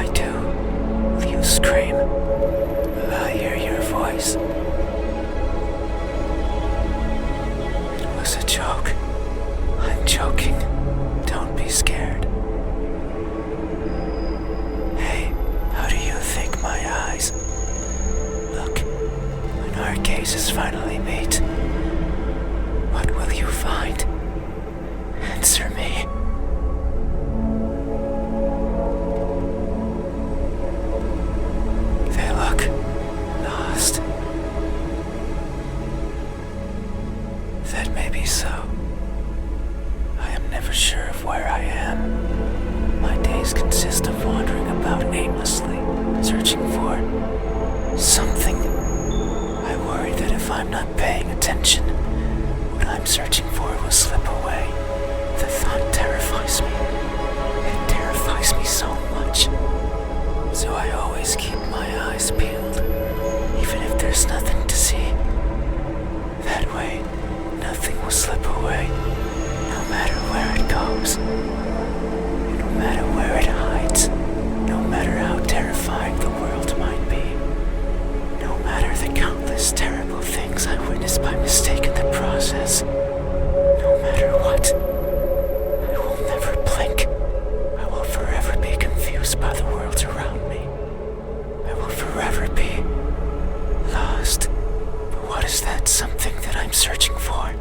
I do, will you scream? Will I hear your voice? It was a joke. I'm joking. Don't be scared. Hey, how do you think my eyes look when our gazes finally meet? What will you find? Answer me. They look lost. That may be so. I am never sure of where I am. My days consist of wandering about aimlessly, searching for something. I worry that if I'm not paying attention, what I'm searching for will slip away. The thought terrifies me. It terrifies me so much. So I always keep my eyes peeled, even if there's nothing to see. That way, nothing will slip away, no matter where it goes, no matter where it hides, no matter how terrifying the world might be, no matter the countless terrible things I witnessed by mistake in the process, no matter what, I will never blink. I will forever be confused by the worlds around me. I will forever be lost. But what is that something that I'm searching for?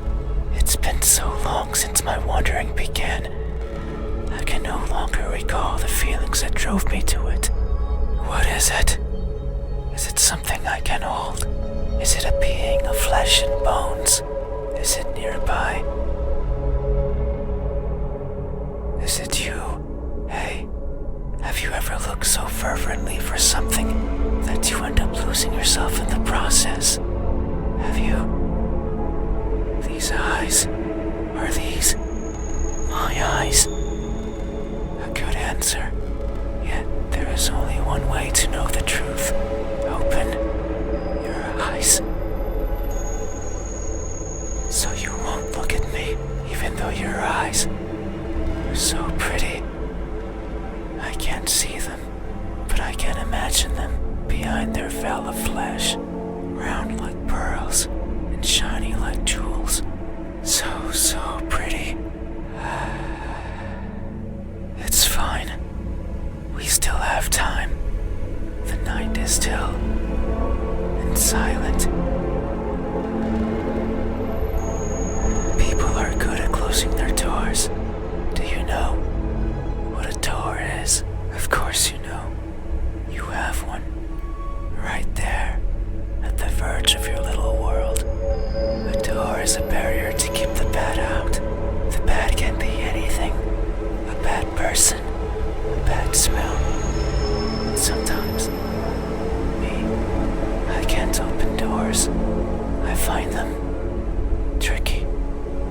It's been so long since my wandering began. I can no longer recall the feelings that drove me to it. What is it? Is it something I can hold? Is it a being of flesh and bones? Is it nearby? Is it you? Hey, have you ever looked so fervently for something that you end up losing yourself in the process? Have you? These eyes, are these my eyes? A good answer. Yet there is only one way to know the truth. Open your eyes. So you won't look at me, even though your eyes are so pretty. I can't see them, but I can imagine them behind their veil of flesh, round like pearls and shiny like jewels. So pretty. It's fine. We still have time. The night is still and silent. People are good at closing their doors. Do you know what a door is? Of course you know. You have one. Right there, at the verge of your little world. A door is a barrier to keep the bad out. The bad can be anything. A bad person, a bad smell. And sometimes, I can't open doors. I find them tricky.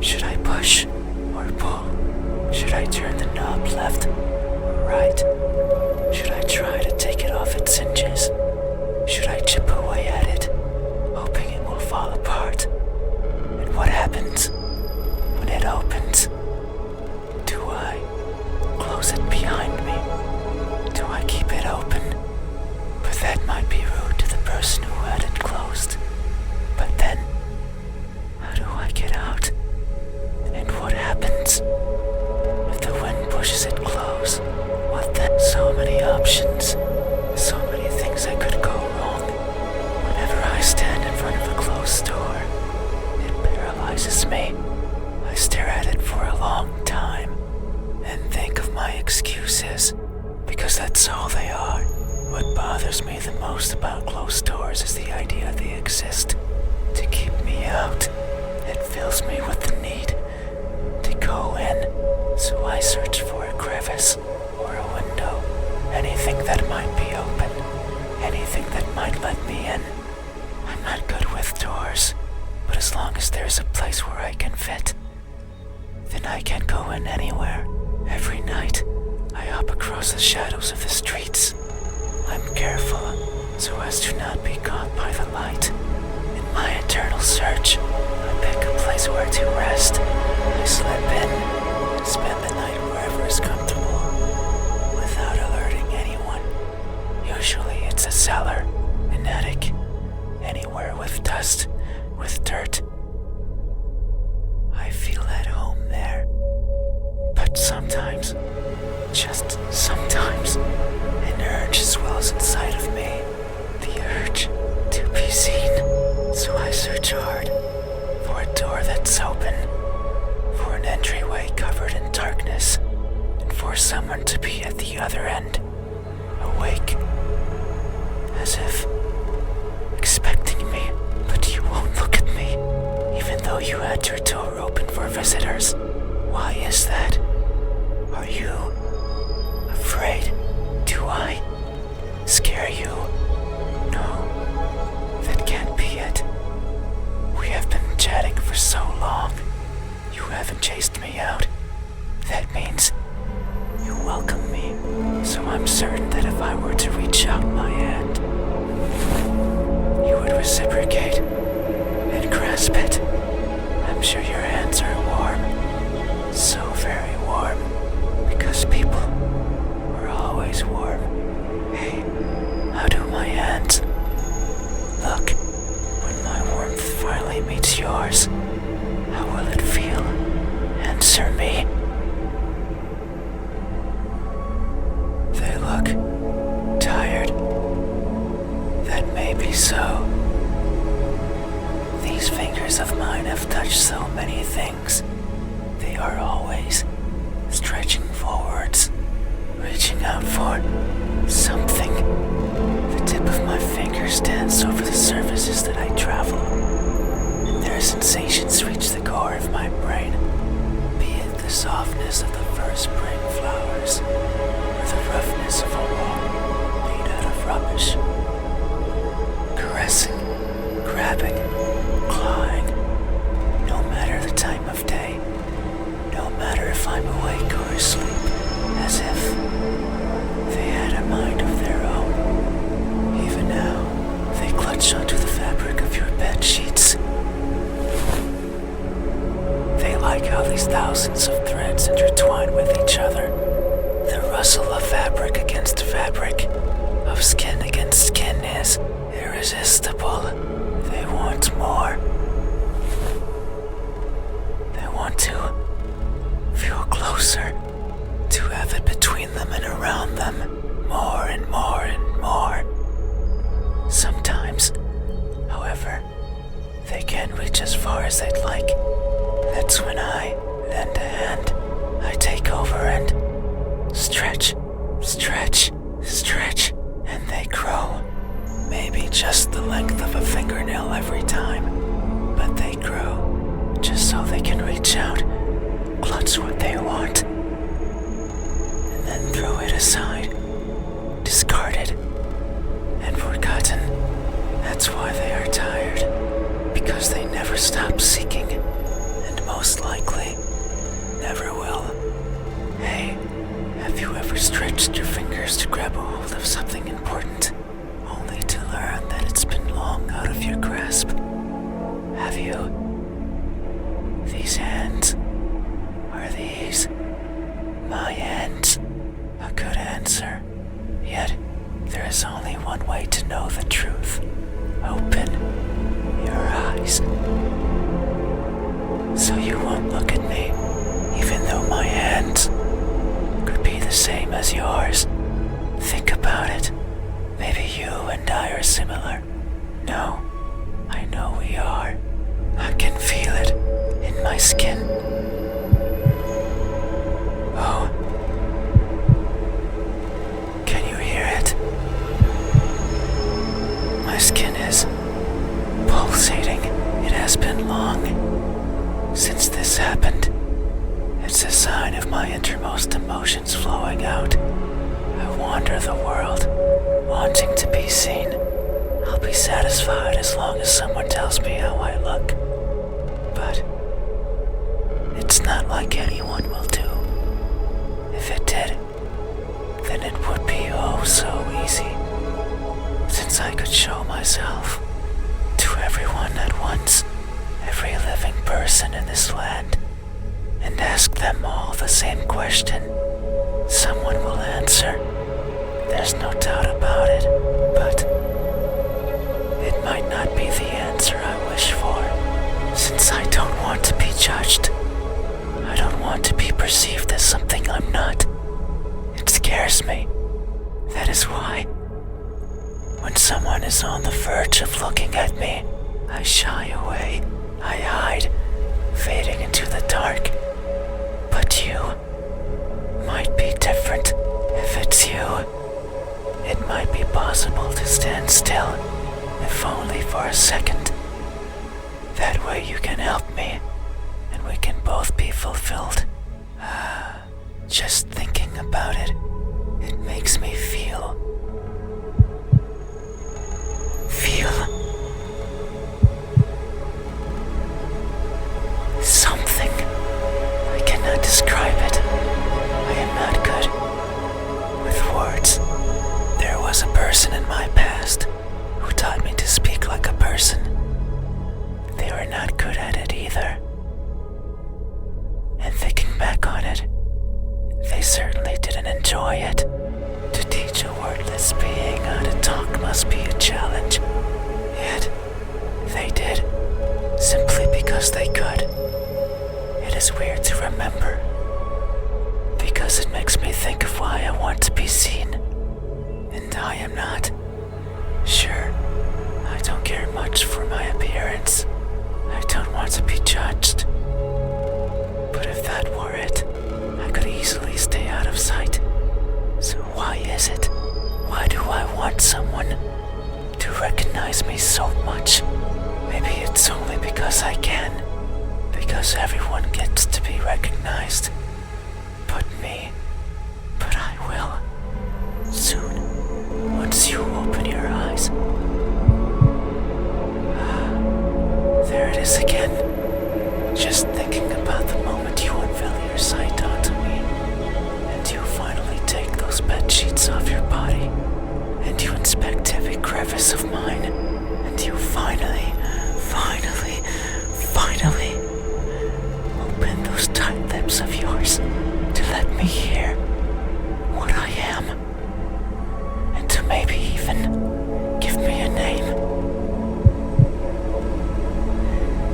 Should I push or pull? Should I turn the knob left or right? Should I try to take it off its hinges? Should I chip away at it, hoping it will fall apart? And what happens when it opens? Do I close it behind me? Do I keep it open? But that might be rude to the person who had it closed. But then, how do I get out? And what happens if the wind pushes it close? What then? So many options. So many things that could go wrong. Whenever I stand in front of a closed door, it paralyzes me. I stare at it for a long time and think of my excuses, because that's all they are. What bothers me the most about closed doors is the idea they exist to keep me out. It fills me with the need to go in, so I search for a crevice or a window, anything that might be open, anything that might let me in. I'm not good with doors, but as long as there's a place where I can fit, then I can go in anywhere. Every night, I hop across the shadows of the streets. I'm careful so as to not be caught by the light. In my eternal search, I pick a place where to rest. I slip in, spend the night wherever is comfortable, without alerting anyone. But sometimes, just sometimes, an urge swells inside of me. The urge to be seen. So I search hard for a door that's open, for an entryway covered in darkness, and for someone to be at the other end, awake, as if expecting me. But you won't look at me, even though you had your door open for visitors. Why is that? Are you afraid? Do I scare you? No, that can't be it. We have been chatting for so long. You haven't chased me out. That means you welcome me. So I'm certain that if I were to reach out my hand, you would reciprocate and grasp it. I'm sure your hands are warm. So very warm. Because people are always warm. Hey, how do my hands look when my warmth finally meets yours? How will it feel? Answer me. They look tired. That may be so. These fingers of mine have touched so many things. They are always stretching forwards, reaching out for something. The tip of my fingers dance over the surfaces that I travel, and their sensations reach the core of my brain, be it the softness of the first spring flowers, or the roughness of a wall made out of rubbish. Caressing, grabbing, clawing, no matter the time of day, no matter if I'm awake or asleep, as if they had a mind of their own. Even now, they clutch onto the fabric of your bed sheets. They like how these thousands of threads intertwine with each other. The rustle of fabric against fabric, of skin against skin is irresistible. They want more. They want to feel closer, to have it between them and around them, more and more and more. Sometimes, however, they can't reach as far as they'd like. That's when I lend a hand. I take over and stretch, stretch, stretch, and they grow. Maybe just the length of a fingernail every time, but they grow just so they can reach out, clutch what they want, and then throw it aside, discarded, and forgotten. That's why they are tired, because they never stop seeking, and most likely never will. Hey, have you ever stretched your fingers to grab a hold of something important, only to learn that it's been long out of your grasp? Have you? These hands, are these my hands? A good answer. Yet, there is only one way to know the truth. Open your eyes. So you won't look at me, even though my hands could be the same as yours. Think about it. Maybe you and I are similar. No, I know we are. I can feel it in my skin. Oh, can you hear it? My skin is pulsating. It has been long since this happened. It's a sign of my innermost emotions flowing out. I wander the world, wanting to be seen. I'll be satisfied as long as someone tells me how I look. But it's not like anyone will do. If it did, then it would be oh so easy. Since I could show myself to everyone at once, every living person in this land, and ask them all the same question, someone will answer. There's no doubt about it, but it might not be the answer I wish for, since I don't want to be judged. I don't want to be perceived as something is on the verge of looking at me, I shy away, I hide, fading into the dark. But you might be different. If it's you, it might be possible to stand still, if only for a second. That way you can help me, and we can both be fulfilled. Just thinking about it, it makes me feel something. I cannot describe it. I am not good with words. There was a person in my past who taught me to speak like a person. They were not good at it either. And thinking back on it, they certainly didn't enjoy it. To teach a wordless being how to talk must be a challenge. Yet, they did, simply because they could. It is weird to remember, because it makes me think of why I want to be seen. And I am not. Sure, I don't care much for my appearance. I don't want to be judged. But if that were it, I could easily stay out of sight. So why is it? Why do I want someone to recognize me so much? Maybe it's only because I can. Because everyone gets to be recognized. But me. But I will. Soon. Once you open your eyes. There it is again. Just thinking about the moment you unveil your sight onto me, and you finally take those bed sheets off your body, and you inspect every crevice of mine, and you finally open those tight lips of yours to let me hear what I am, and to maybe even give me a name.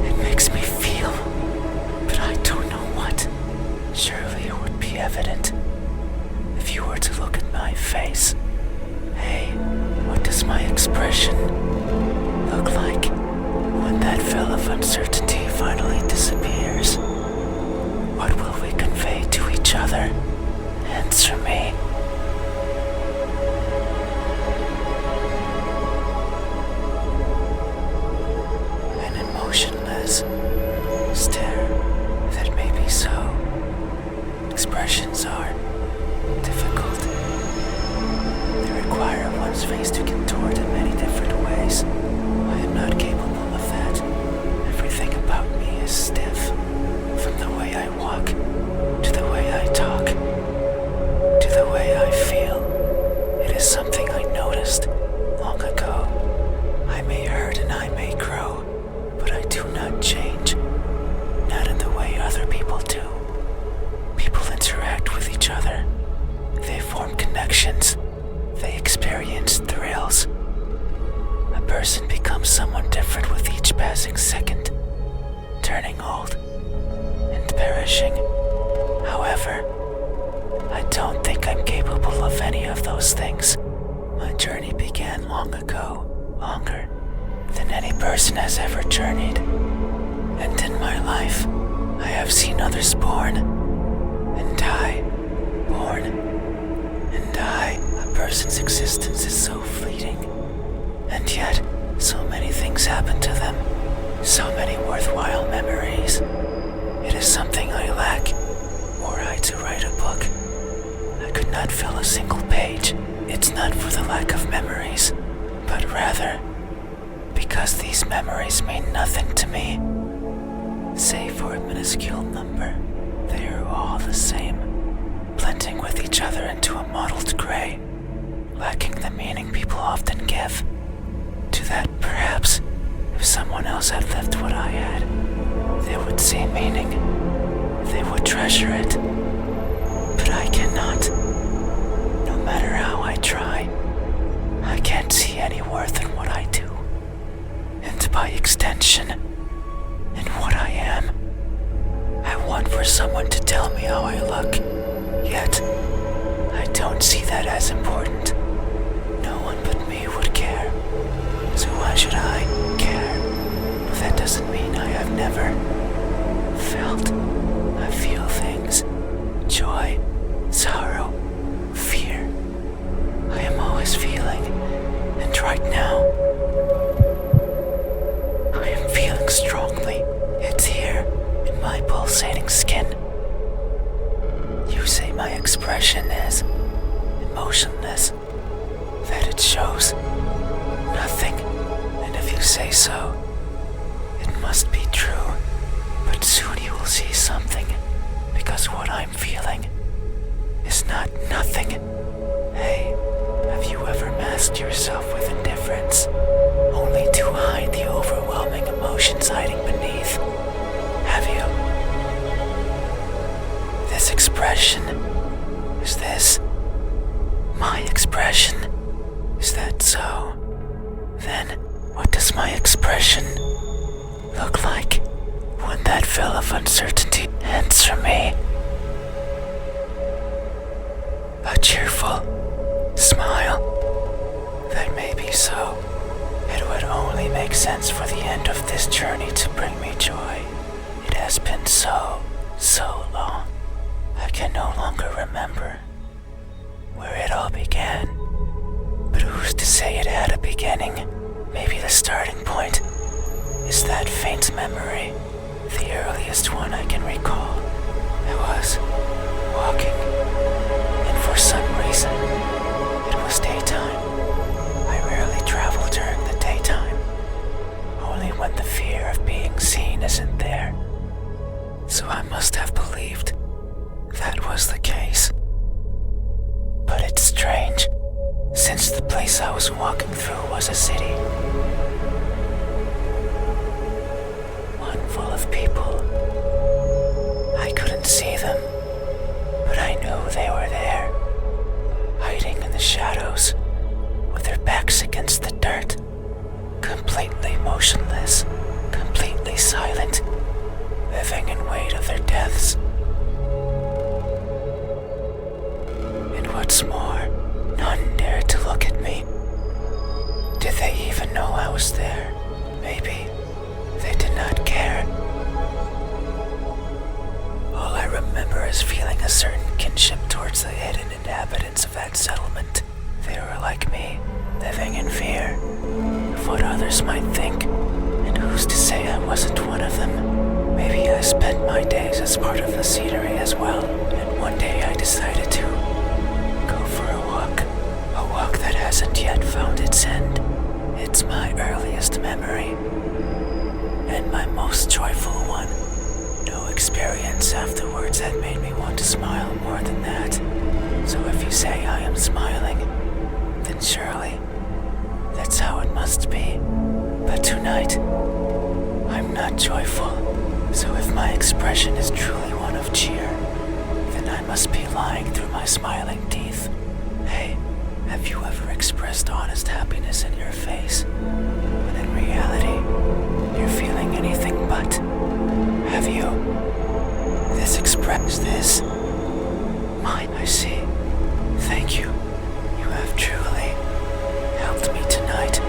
It makes me feel, but I don't know what. Surely it would be evident if you were to look at my face. Hey, what does my expression look like when that veil of uncertainty finally disappears? What will we convey to each other? Answer me. An emotionless stare that may be so. Expressions are difficult. They require one's face to contort in many different ways. I am not capable of that. Everything about me is stiff. From the way I walk, to the way I talk, to the way I feel. It is something I noticed long ago. I may hurt and I may grow, but I do not change. Not in the way other people do. People interact with each other. They form connections. They experience thrills. A person becomes someone different with each passing second, turning old and perishing. However, I don't think I'm capable of any of those things. My journey began long ago, longer than any person has ever journeyed. And in my life, I have seen others born and die, born and die. A person's existence is so fleeting, and yet so many things happen to them, so many worthwhile memories. It is something I lack, were I to write a book. I could not fill a single page. It's not for the lack of memories, but rather because these memories mean nothing to me. Save for a minuscule number, they are all the same, blending with each other into a mottled gray, lacking the meaning people often give. To that, perhaps, if someone else had lived what I had, they would see meaning. They would treasure it. But I cannot. No matter how I try, I can't see any worth in what I do. And by extension, in what I am. I want for someone to tell me how I look, yet I don't see that as important. No one but me would care. my expression is emotionless, that it shows nothing, and if you say so, it must be true. But soon you will see something, because what I'm feeling is not nothing. Hey, have you ever masked yourself with indifference, only to hide the overwhelming emotions hiding beneath? Have you? This expression, is this my expression? Is that so? Then, what does my expression look like when that veil of uncertainty ends for me? A cheerful smile. That may be so. It would only make sense for the end of this journey to bring me joy. It has been so long. I can no longer remember where it all began. But who's to say it had a beginning? Maybe the starting point is that faint memory, the earliest one I can recall. I was walking, and for some reason, it was daytime. I rarely travel during the daytime, only when the fear of being seen isn't there. So I must have believed that was the case. But it's strange, since the place I was walking through was a city. One full of people. I couldn't see them, but I knew they were there, hiding in the shadows, with their backs against the dirt, completely motionless, completely silent, living in wait of their deaths. And what's more, none dared to look at me. Did they even know I was there? Maybe they did not care. All I remember is feeling a certain kinship towards the hidden inhabitants of that settlement. They were like me, living in fear of what others might think, and who's to say I wasn't one of them? Maybe I spent my days as part of the scenery as well, and one day I decided to go for a walk that hasn't yet found its end. It's my earliest memory, and my most joyful one. No experience afterwards had made me want to smile more than that. So if you say I am smiling, then surely that's how it must be. But tonight, I'm not joyful. So if my expression is truly one of cheer, then I must be lying through my smiling teeth. Hey, have you ever expressed honest happiness in your face, when in reality, you're feeling anything but? Have you? This mine, I see. Thank you. You have truly helped me tonight.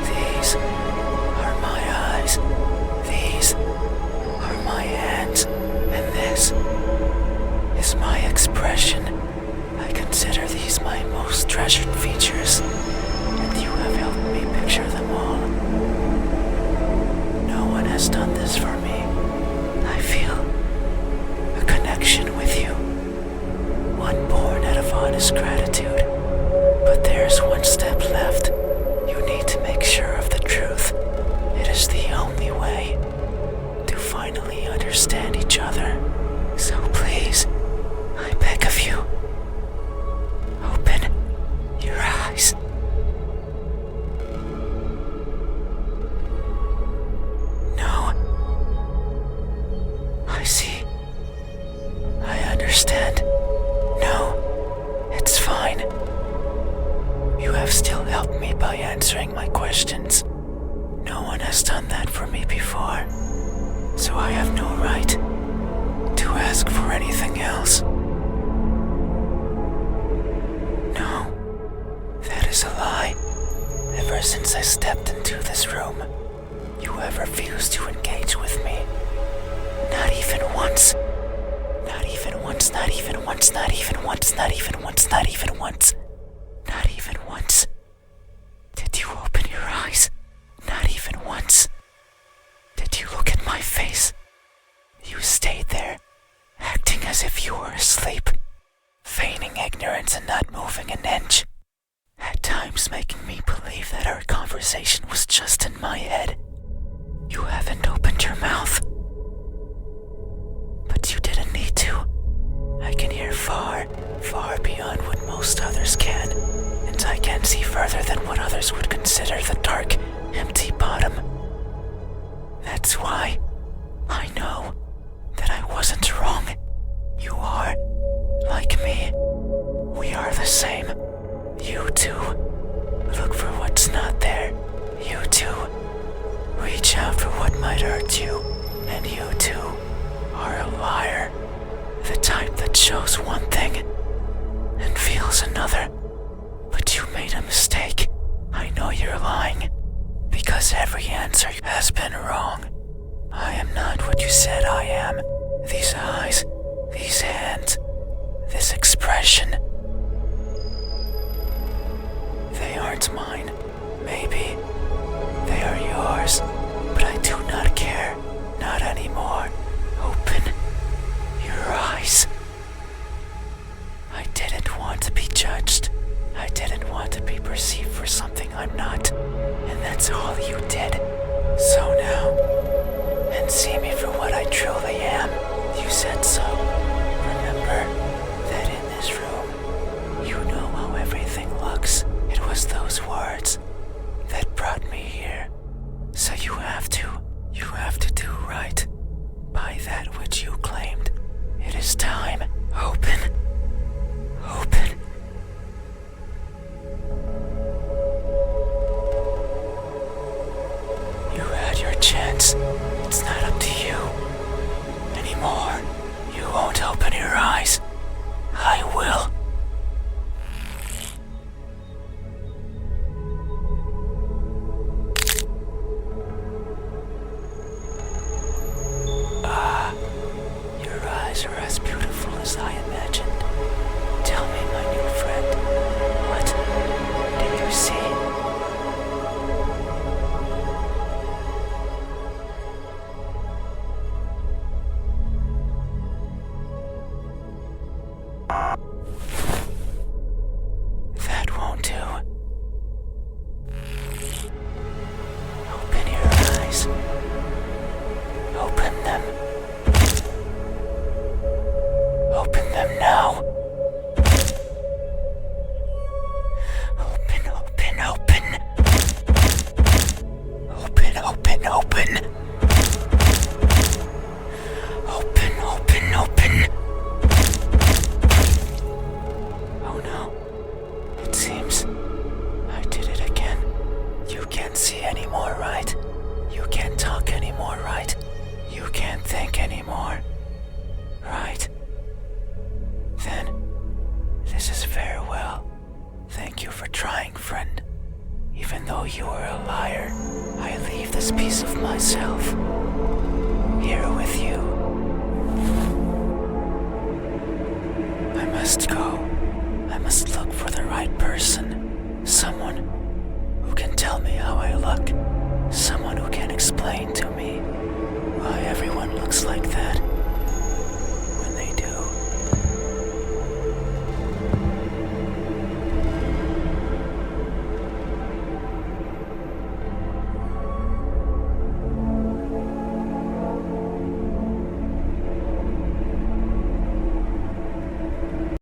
These are my eyes. These are my hands. And this is my expression. I consider these my most treasured features, and you have helped me picture them all. No one has done this for me. I feel a connection with you, one born out of honest gratitude. But there's one step left. You need to make sure of the truth. It is the only way to finally understand each other. So please, I beg of you, open your eyes. No. I see. I understand. No, it's fine. You have still helped me by answering my questions. No one has done that for me before, so I have no right to ask for anything else. No, that is a lie. Ever since I stepped into this room, you have refused to engage with me. Not even once. Not even once, not even once, not even once, not even once, not even once. Not even once. Did you open your eyes? Not even once. Did you look at my face? You stayed there, acting as if you were asleep. to not moving an inch, at times making me believe that our conversation was just in my head. You haven't opened your mouth, but you didn't need to. I can hear far, far beyond what most others can, and I can see further than what others would consider the dark, empty bottom. That's why I know that I wasn't wrong. You are, like me. We are the same. You too. Look for what's not there. You too. Reach out for what might hurt you. And you too are a liar. The type that shows one thing and feels another. But you made a mistake. I know you're lying. Because every answer has been wrong. I am not what you said I am. These eyes, these hands, this expression. They aren't mine. Maybe they are yours, but I do not care. Not anymore. Open your eyes. I didn't want to be judged. I didn't want to be perceived for something I'm not. And that's all you did. So now, and see me for what I truly am. You said so. Remember that in this room, you know how everything looks. It was those words that brought me here. So you have to do right by that which you claimed. It is time. Open. Open. You had your chance. It's not up to you anymore. You won't open your eyes. I will. Your eyes are as beautiful as I imagined. Tell me, my new friend, what did you see? That won't do. Open your eyes. Open them. Open them now. Open, open, open. Open, open, open. Open, open, open. Oh no. It seems I did it again. You can't see anymore, right? You can't talk anymore, right? You can't think anymore, right? Then, this is farewell. Thank you for trying, friend. Even though you are a liar, I leave this piece of myself here with you. I must go. I must look for the right person. Someone who can tell me how I look. Someone who can explain to me why everyone looks like that.